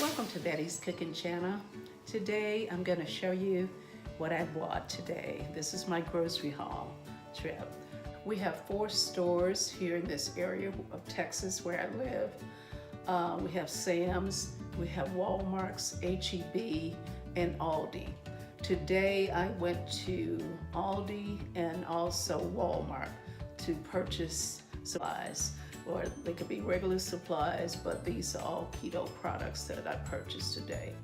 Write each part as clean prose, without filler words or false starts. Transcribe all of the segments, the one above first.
Welcome to Betty's Cooking Channel. Today I'm going to show you what I bought today. This is my grocery haul trip. We have 4 stores here in this area of Texas where I live. We have Sam's, we have Walmart's, H-E-B, and Aldi. Today I went to Aldi and also Walmart to purchase supplies, or they could be regular supplies, but these are all keto products that I purchased today.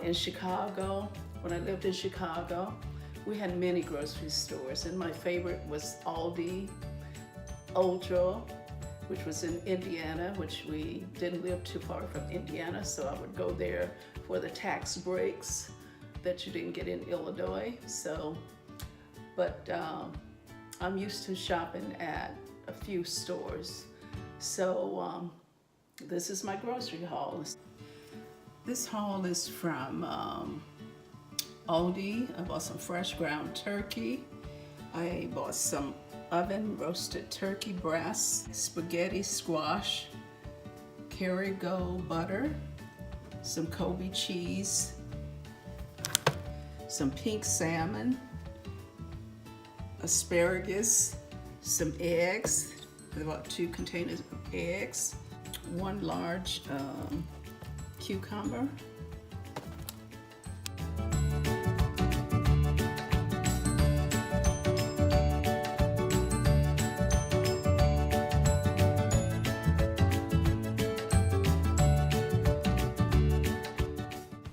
In Chicago, when I lived in Chicago, we had many grocery stores, and my favorite was Aldi, Ultra, which was in Indiana, which we didn't live too far from Indiana, so I would go there for the tax breaks that you didn't get in Illinois. But I'm used to shopping at a few stores. So this is my grocery haul. This haul is from Aldi. I bought some fresh ground turkey. I bought some oven roasted turkey breasts, spaghetti squash, Kerrygo butter, some Kobe cheese, some pink salmon, asparagus, some eggs, about 2 containers of eggs, 1 large cucumber,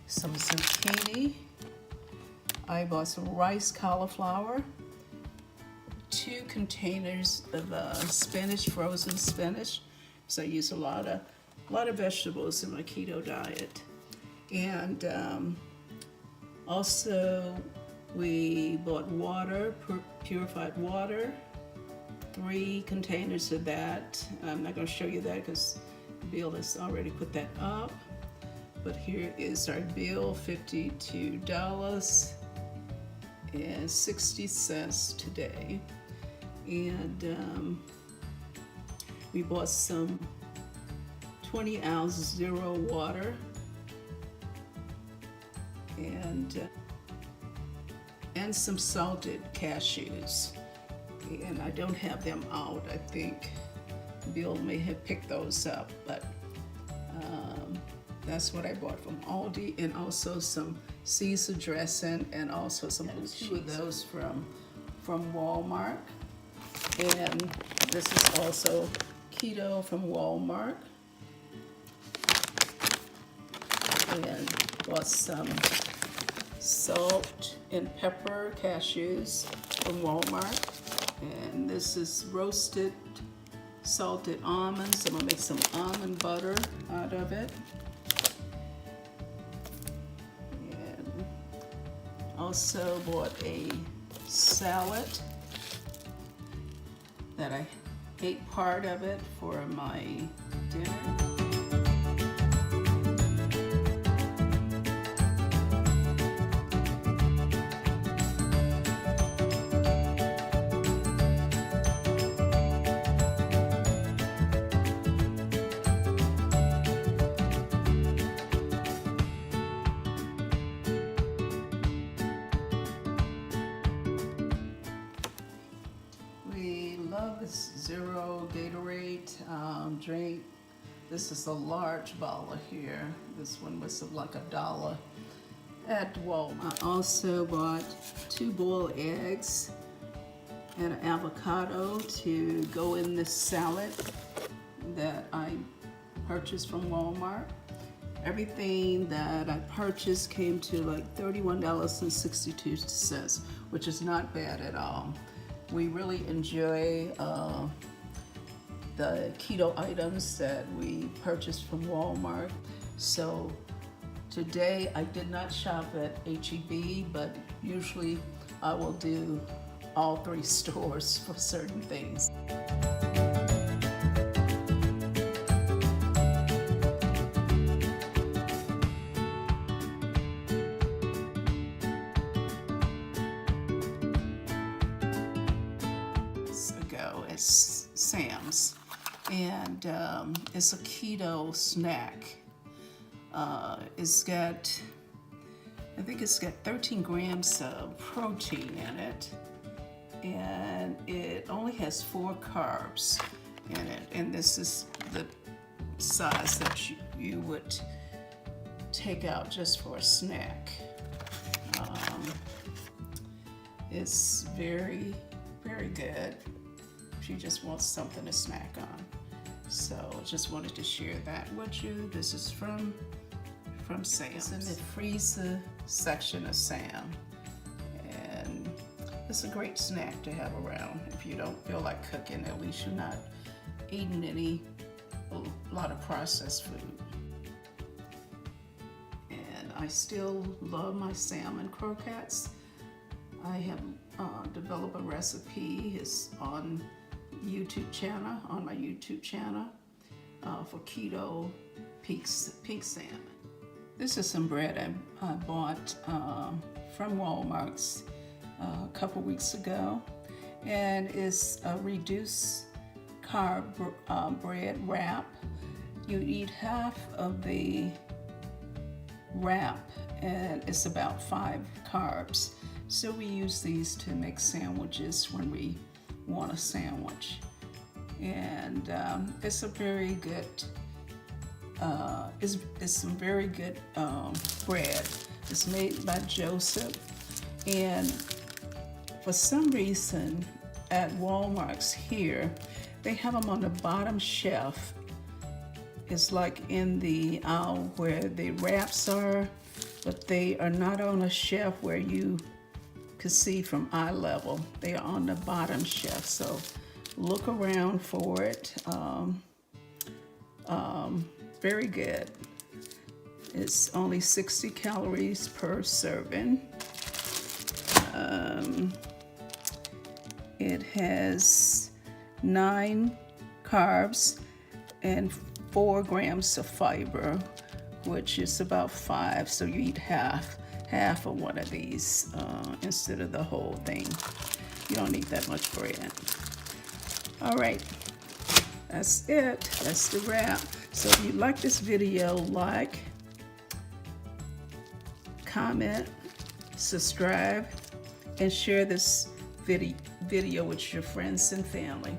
some zucchini. I bought some rice cauliflower, 2 containers of spinach, frozen spinach. So I use a lot of vegetables in my keto diet. And also we bought water, purified water, 3 containers of that. I'm not going to show you that because Bill has already put that up. But here is our bill, $52.60 today. And we bought some 20-ounce zero water and some salted cashews. And I don't have them out. I think Bill may have picked those up, but that's what I bought from Aldi, and also some Caesar dressing, and also some blue cheese. 2 of those from Walmart. And this is also keto from Walmart. And bought some salt and pepper cashews from Walmart. And this is roasted salted almonds. I'm gonna make some almond butter out of it. And also bought a salad that I ate part of it for my dinner. Love this zero Gatorade drink. This is a large bottle here. This one was like $1 at Walmart. I also bought 2 boiled eggs and an avocado to go in this salad that I purchased from Walmart. Everything that I purchased came to like $31.62, which is not bad at all. We really enjoy the keto items that we purchased from Walmart. So today I did not shop at H-E-B, but usually I will do all 3 stores for certain things. Ago at Sam's, and it's a keto snack. It's got, I think it's got 13 grams of protein in it, and it only has 4 carbs in it, and this is the size that you would take out just for a snack. It's very, very good if you just want something to snack on. So just wanted to share that with you. This is from Sam's. It's in the freezer section of Sam, and it's a great snack to have around if you don't feel like cooking. At least you're not eating a lot of processed food. And I still love my salmon croquettes. I have developed a recipe. It's on my YouTube channel for keto pink salmon. This is some bread I bought from Walmart a couple weeks ago, and it's a reduced carb bread wrap. You eat half of the wrap, and it's about 5 carbs. So we use these to make sandwiches when we want a sandwich. And it's a very good, it's some very good bread. It's made by Joseph. And for some reason at Walmart's here, they have them on the bottom shelf. It's like in the aisle where the wraps are, but they are not on a shelf where you could see from eye level. They are on the bottom shelf, so look around for it. Very good. It's only 60 calories per serving. It has 9 carbs and 4 grams of fiber, which is about 5, so you eat half of one of these instead of the whole thing. You don't need that much bread. All right, that's it. That's the wrap. So if you like this video, like, comment, subscribe, and share this video with your friends and family.